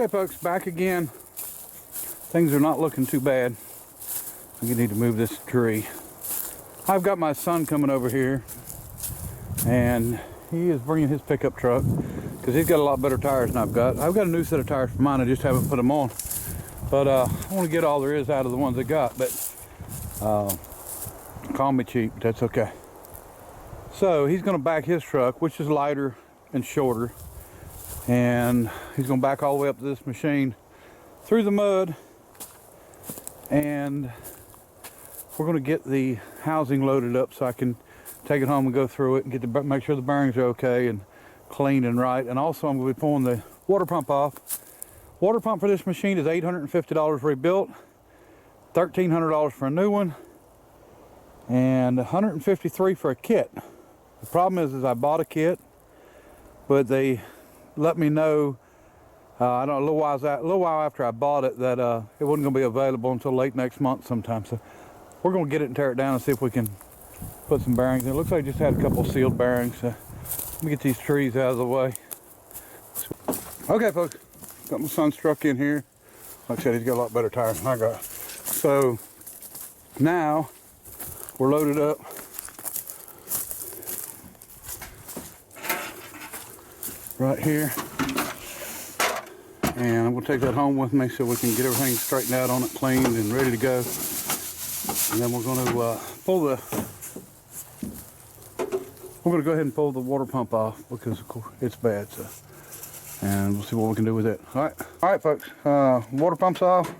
Okay folks, back again. Things are not looking too bad. I need to move this tree. I've got my son coming over here, and he is bringing his pickup truck because he's got a lot better tires than I've got. I've got a new set of tires for mine, I just haven't put them on. But I want to get all there is out of the ones I got, but call me cheap, but that's okay. So he's going to back his truck, which is lighter and shorter, and he's going to back all the way up to this machine through the mud, and we're going to get the housing loaded up so I can take it home and go through it and get make sure the bearings are okay and clean and right. And also I'm going to be pulling the water pump off. Water pump for this machine is $850 rebuilt, $1,300 for a new one, and $153 for a kit. The problem is I bought a kit, but they let me know I don't know, a little while after I bought it that it wasn't going to be available until late next month sometime. So we're going to get it and tear it down and see if we can put some bearings in. It looks like I just had a couple sealed bearings. So let me get these trees out of the way. Okay folks, got my son struck in here. Like I said, he's got a lot better tires than I got. So now we're loaded up. Right here. And I'm going to take that home with me so we can get everything straightened out on it, cleaned and ready to go. And then we're going to go ahead and pull the water pump off because of course it's bad. So, and we'll see what we can do with it. All right, folks. Water pump's off.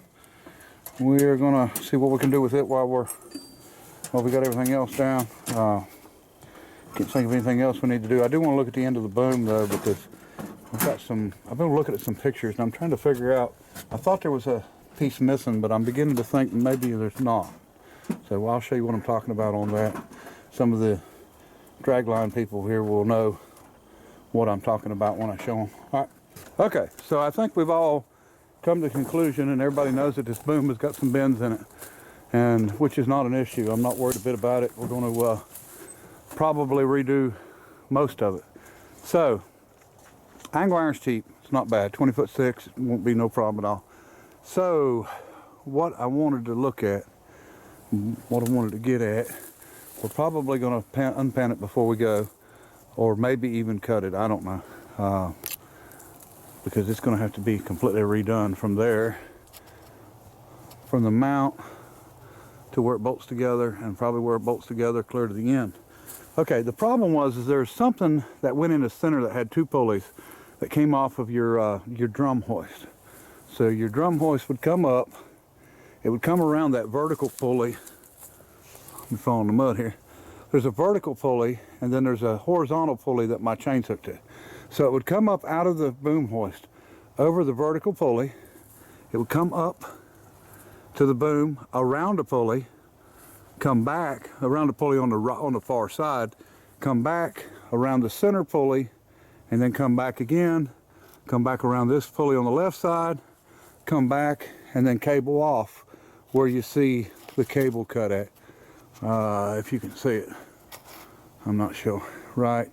We're going to see what we can do with it while we got everything else down. Can't think of anything else we need to do. I do want to look at the end of the boom though, because I've been looking at some pictures and I'm trying to figure out, I thought there was a piece missing, but I'm beginning to think maybe there's not. So I'll show you what I'm talking about on that. Some of the dragline people here will know what I'm talking about when I show them. All right. Okay, so I think we've all come to the conclusion, and everybody knows that this boom has got some bends in it, and which is not an issue. I'm not worried a bit about it. We're going to probably redo most of it. So angle iron's cheap, it's not bad, 20'6", it won't be no problem at all. So what I wanted to look at, what I wanted to get at, we're probably going to unpan it before we go, or maybe even cut it, I don't know, because it's going to have to be completely redone from there, from the mount to where it bolts together, and probably where it bolts together clear to the end. Okay, the problem was there's something that went in the center that had two pulleys that came off of your drum hoist. So your drum hoist would come up, it would come around that vertical pulley. I'm falling in the mud here. There's a vertical pulley, and then there's a horizontal pulley that my chain's hooked to. So it would come up out of the boom hoist over the vertical pulley. It would come up to the boom, around the pulley, come back around the pulley on the far side, come back around the center pulley, and then come back again, come back around this pulley on the left side, come back, and then cable off where you see the cable cut at. If you can see it, I'm not sure. Right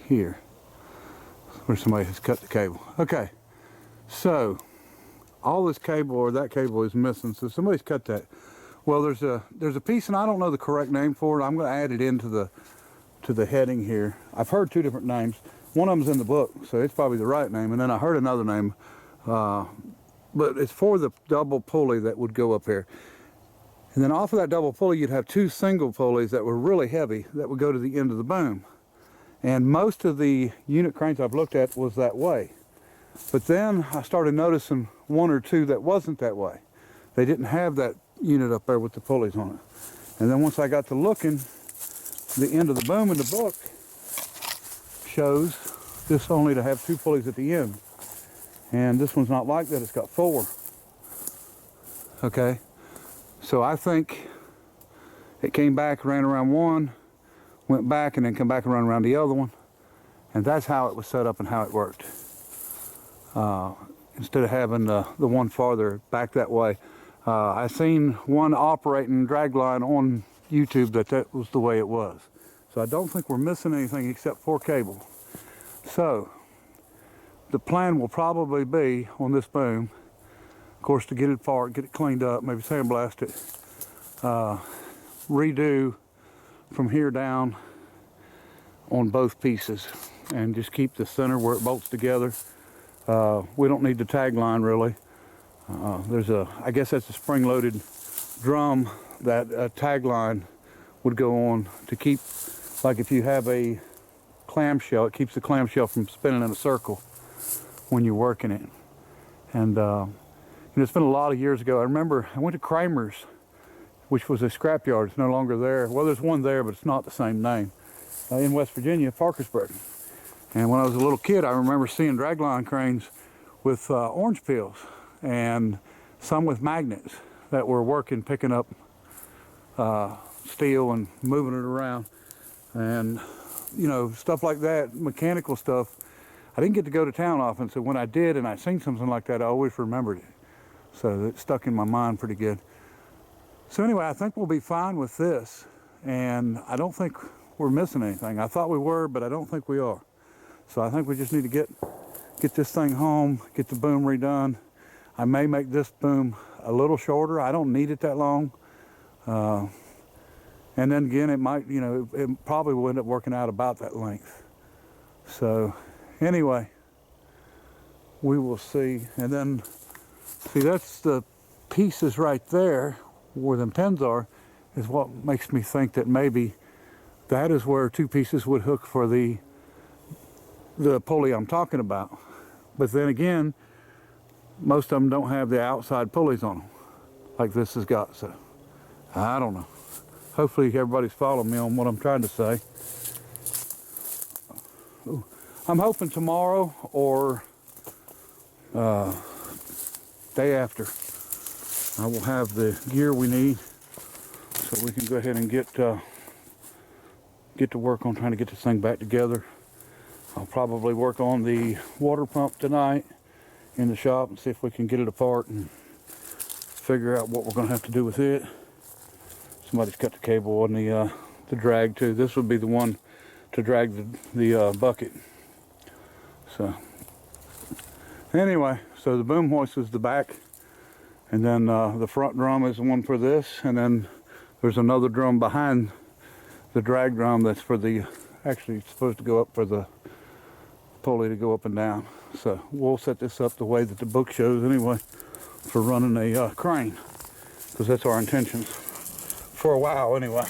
here, where somebody has cut the cable. Okay, so all this cable or that cable is missing, so somebody's cut that. Well, there's a piece, and I don't know the correct name for it. I'm going to add it into the heading here. I've heard two different names. One of them's in the book, so it's probably the right name. And then I heard another name, but it's for the double pulley that would go up here. And then off of that double pulley, you'd have two single pulleys that were really heavy that would go to the end of the boom. And most of the unit cranes I've looked at was that way. But then I started noticing one or two that wasn't that way. They didn't have that unit up there with the pulleys on it. And then once I got to looking, the end of the boom in the book shows this only to have two pulleys at the end. And this one's not like that, it's got four. Okay, so I think it came back, ran around one, went back, and then come back and run around the other one. And that's how it was set up and how it worked. Instead of having the one farther back that way. I seen one operating dragline on YouTube that was the way it was. So I don't think we're missing anything except for cable. So the plan will probably be on this boom, of course, to get it apart, get it cleaned up, maybe sandblast it, redo from here down on both pieces, and just keep the center where it bolts together. We don't need the tag line really. There's I guess that's a spring-loaded drum that a tag line would go on to keep, like if you have a clamshell, it keeps the clamshell from spinning in a circle when you're working it. And it's been a lot of years ago. I remember I went to Kramer's, which was a scrapyard. It's no longer there. Well, there's one there, but it's not the same name. In West Virginia, Parkersburg. And when I was a little kid, I remember seeing dragline cranes with orange peels and some with magnets that were working, picking up steel and moving it around. And, you know, stuff like that, mechanical stuff. I didn't get to go to town often, so when I did and I seen something like that, I always remembered it. So it stuck in my mind pretty good. So anyway, I think we'll be fine with this. And I don't think we're missing anything. I thought we were, but I don't think we are. So I think we just need to get this thing home, get the boom redone. I may make this boom a little shorter. I don't need it that long. And then again, it might, you know, it probably will end up working out about that length. So anyway, we will see. And then, see, that's the pieces right there where them pins are, is what makes me think that maybe that is where two pieces would hook for the pulley I'm talking about. But then again, most of them don't have the outside pulleys on them like this has got, so I don't know. Hopefully everybody's following me on what I'm trying to say. Ooh. I'm hoping tomorrow or day after I will have the gear we need so we can go ahead and get to work on trying to get this thing back together. I'll probably work on the water pump tonight in the shop and see if we can get it apart and figure out what we're going to have to do with it. Somebody's cut the cable on the drag too. This would be the one to drag the bucket. So anyway, so the boom hoist is the back, and then the front drum is the one for this, and then there's another drum behind the drag drum that's for the, actually it's supposed to go up for the pulley to go up and down. So we'll set this up the way that the book shows anyway for running a crane, because that's our intentions for a while anyway.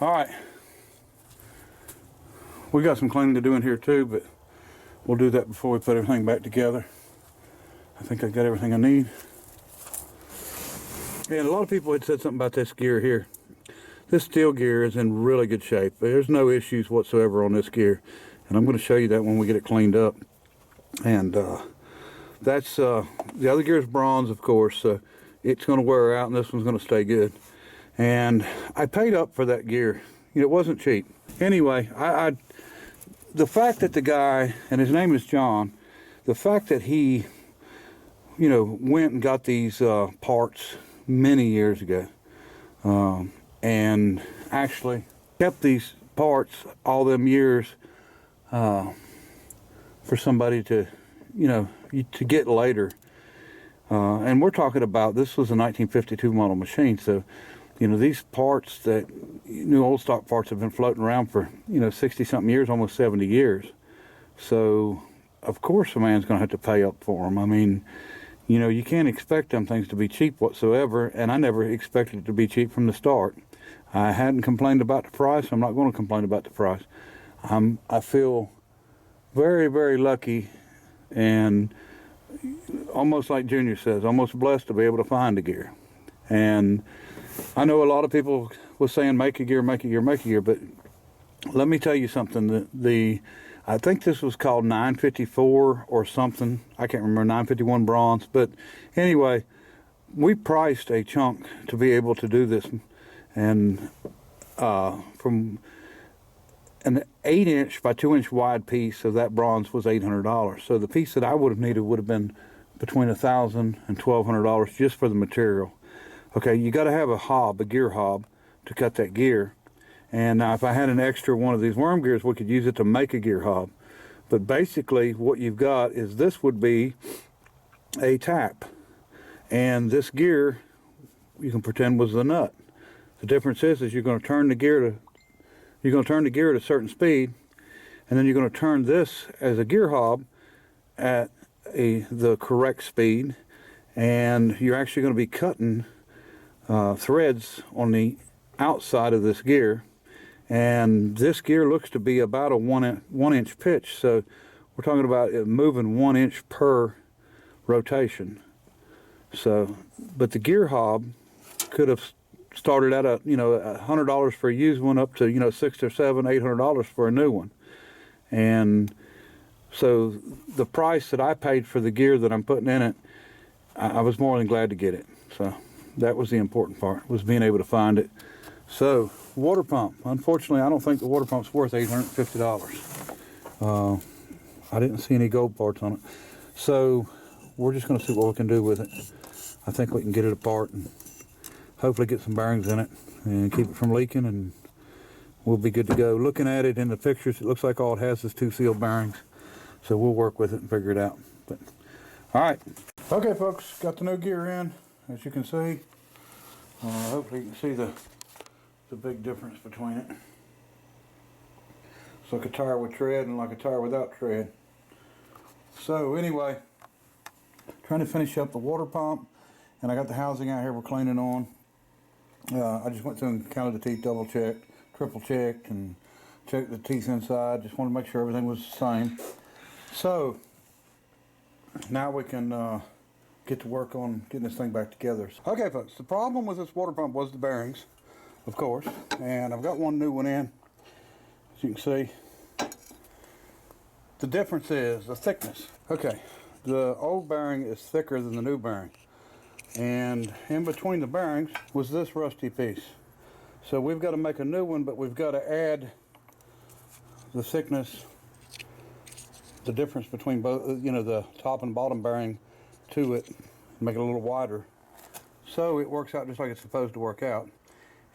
All right, we got some cleaning to do in here too, but we'll do that before we put everything back together. I think I got everything I need. And a lot of people had said something about this gear here. This steel gear is in really good shape. There's no issues whatsoever on this gear, and I'm going to show you that when we get it cleaned up. And that's the other gear is bronze, of course, so it's going to wear out, and this one's going to stay good. And I paid up for that gear. You know, it wasn't cheap. Anyway, the fact that the guy, and his name is John, the fact that he, you know, went and got these parts many years ago, and actually kept these parts all them years for somebody to, you know, to get later. And we're talking about, this was a 1952 model machine, so, you know, these parts that, new old stock parts have been floating around for, you know, 60-something years, almost 70 years. So, of course, a man's going to have to pay up for them. I mean, you know, you can't expect them things to be cheap whatsoever, and I never expected it to be cheap from the start. I hadn't complained about the price. I'm not going to complain about the price. I feel very, very lucky, and almost like Junior says, almost blessed to be able to find the gear. And I know a lot of people was saying make a gear, make a gear, make a gear, but let me tell you something. I think this was called 954 or something. I can't remember, 951 bronze. But anyway, we priced a chunk to be able to do this, and from an 8-inch by 2-inch wide piece of that bronze was $800. So the piece that I would have needed would have been between $1,000 and $1,200 just for the material. Okay, you got to have a hob, a gear hob, to cut that gear. And now if I had an extra one of these worm gears, we could use it to make a gear hob. But basically what you've got is this would be a tap, and this gear you can pretend was the nut. The difference is you're going to turn the gear at a certain speed, and then you're going to turn this as a gear hob at the correct speed, and you're actually going to be cutting threads on the outside of this gear. And this gear looks to be about a one inch pitch, so we're talking about it moving 1 inch per rotation. So, but the gear hob could have started at $100 for a used one up to $600 or $800 for a new one. And so the price that I paid for the gear that I'm putting in it, I was more than glad to get it. So that was the important part, was being able to find it. So water pump, unfortunately I don't think the water pump's worth $850. I didn't see any gold parts on it, so we're just going to see what we can do with it. I think we can get it apart and hopefully get some bearings in it and keep it from leaking, and we'll be good to go. Looking at it in the pictures, it looks like all it has is 2 sealed bearings, so we'll work with it and figure it out. But all right, okay folks, got the new gear in, as you can see. Hopefully you can see the big difference between it. It's like a tire with tread and like a tire without tread. So anyway, trying to finish up the water pump, and I got the housing out here we're cleaning on. I just went through and counted the teeth, double checked, triple checked, and checked the teeth inside. Just wanted to make sure everything was the same. So now we can get to work on getting this thing back together. Okay folks, the problem with this water pump was the bearings, of course, and I've got one new one in, as you can see. The difference is the thickness. Okay, the old bearing is thicker than the new bearing, and in between the bearings was this rusty piece. So we've got to make a new one, but we've got to add the thickness, the difference between both, the top and bottom bearing to it, make it a little wider, so it works out just like it's supposed to work out.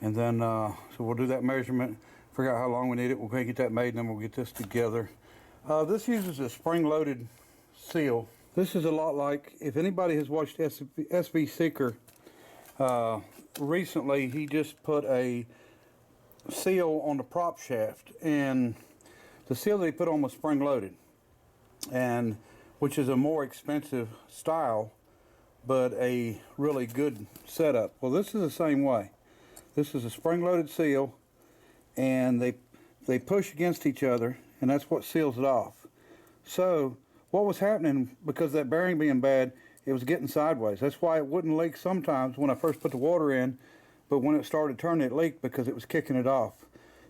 And then so we'll do that measurement, figure out how long we need it, we'll get that made, and then we'll get this together. This uses a spring-loaded seal. This is a lot like, if anybody has watched SV Seeker recently, he just put a seal on the prop shaft, and the seal that he put on was spring-loaded, and which is a more expensive style, but a really good setup. Well, this is the same way. This is a spring-loaded seal, and they push against each other, and that's what seals it off. So what was happening, because that bearing being bad, it was getting sideways. That's why it wouldn't leak sometimes when I first put the water in, but when it started turning, it leaked because it was kicking it off.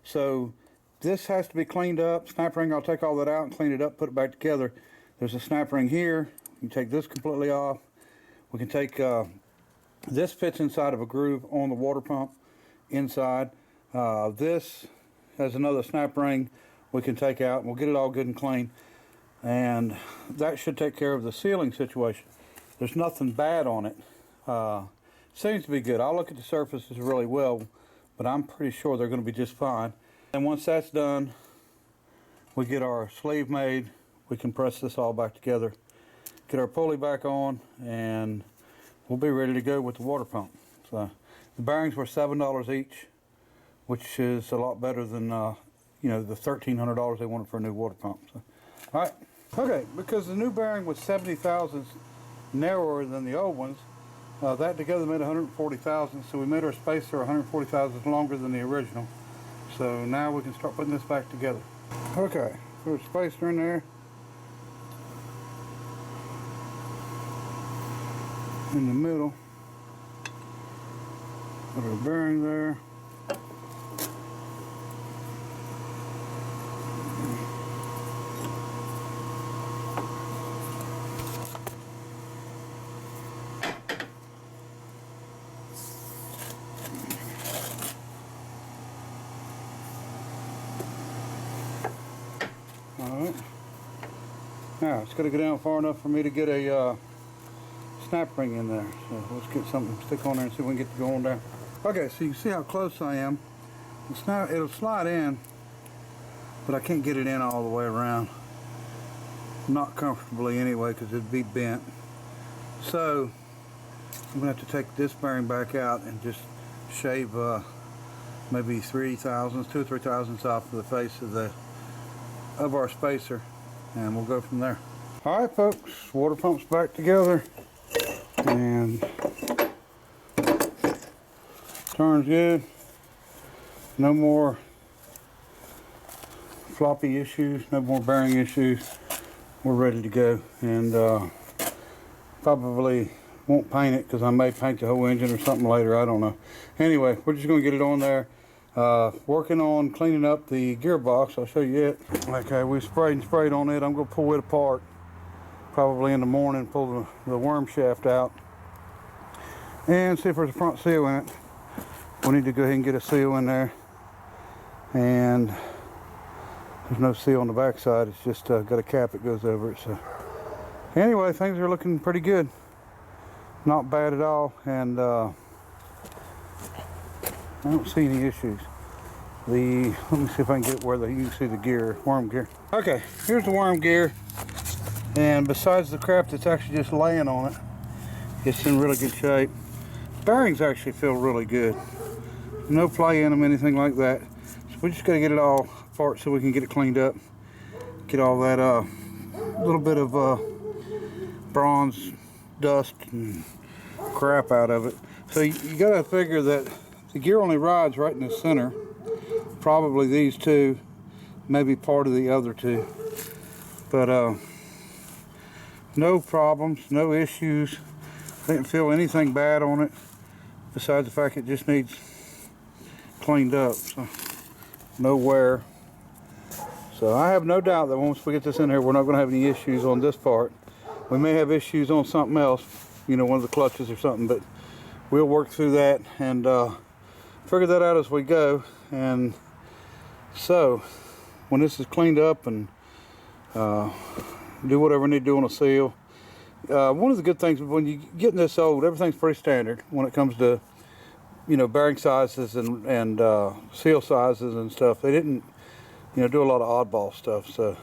So this has to be cleaned up. Snap ring, I'll take all that out and clean it up, put it back together. There's a snap ring here. You can take this completely off. We can take, this fits inside of a groove on the water pump inside. This has another snap ring we can take out, and we'll get it all good and clean. And that should take care of the sealing situation. There's nothing bad on it. Seems to be good. I'll look at the surfaces really well, but I'm pretty sure they're going to be just fine. And once that's done, we get our sleeve made. We can press this all back together, get our pulley back on, and we'll be ready to go with the water pump. So the bearings were $7 each, which is a lot better than the $1,300 they wanted for a new water pump. So, all right, okay, because the new bearing was 70 thousandths narrower than the old ones, that together made 140 thousandths, so we made our spacer 140 thousandths longer than the original. So now we can start putting this back together. Okay, put a spacer in there. In the middle. Put our bearing there. Alright, now it's got to go down far enough for me to get a snap ring in there. So let's get something to stick on there and see if we can get to go on down. Okay, so you can see how close I am. It'll slide in, but I can't get it in all the way around. not comfortably anyway because it'd be bent. So I'm gonna have to take this bearing back out and just shave maybe 3/1000, 2 or 3 thousandths off of the face of our spacer, and we'll go from there. All right, folks, water pump's back together, and turns good. No more floppy issues, no more bearing issues. We're ready to go, and probably won't paint it because I may paint the whole engine or something later. I don't know. Anyway, we're just going to get it on there. Working on cleaning up the gearbox. I'll show you it. Okay, we sprayed on it. I'm going to pull it apart probably in the morning, pull the worm shaft out and see if there's a front seal in it. We need to go ahead and get a seal in there, and there's no seal on the back side. It's just got a cap that goes over it. So anyway, things are looking pretty good. Not bad at all, and I don't see any issues. Let me see if I can get it where you can see the gear, worm gear. Okay, here's the worm gear, and besides the crap that's actually just laying on it, it's in really good shape. Bearings actually feel really good. No play in them, anything like that. So we just got to get it all apart so we can get it cleaned up. Get all that little bit of bronze dust and crap out of it. So you got to figure that the gear only rides right in the center. Probably these two, maybe part of the other two. But no problems, no issues. Didn't feel anything bad on it besides the fact it just needs cleaned up. So no wear. So I have no doubt that once we get this in here, we're not going to have any issues on this part. We may have issues on something else, you know, one of the clutches or something, but we'll work through that and figure that out as we go. And so when this is cleaned up and do whatever we need to do on a seal, one of the good things when you getting this old, everything's pretty standard when it comes to, you know, bearing sizes and seal sizes and stuff. They didn't, you know, do a lot of oddball stuff. So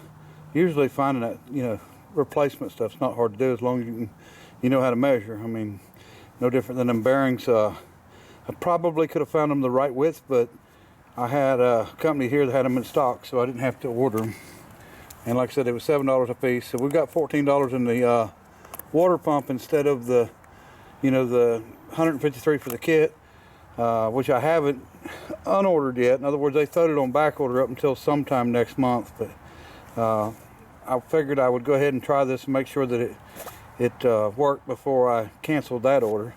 usually finding that, you know, replacement stuff's not hard to do as long as you know how to measure. I mean, no different than them bearings. I probably could have found them the right width, but I had a company here that had them in stock, so I didn't have to order them. And like I said, it was $7 a piece. So we've got $14 in the water pump instead of the, you know, the $153 for the kit, which I haven't unordered yet. In other words, they throwed it on back order up until sometime next month. But I figured I would go ahead and try this and make sure that it worked before I canceled that order.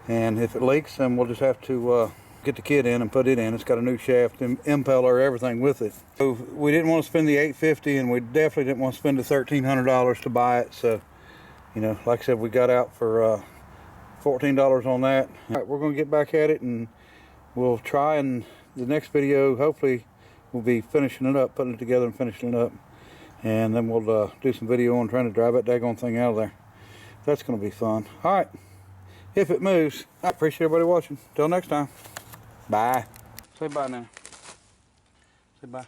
And if it leaks, then we'll just have to get the kit in and put it in. It's got a new shaft, impeller, everything with it. So we didn't want to spend the $850, and we definitely didn't want to spend the $1,300 to buy it. So, you know, like I said, we got out for $14 on that. All right, we're going to get back at it, and we'll try, and the next video, hopefully, we'll be finishing it up, putting it together and finishing it up. And then we'll do some video on trying to drive that daggone thing out of there. That's going to be fun. All right, if it moves. I appreciate everybody watching. Till next time. Bye. Say bye now. Say bye.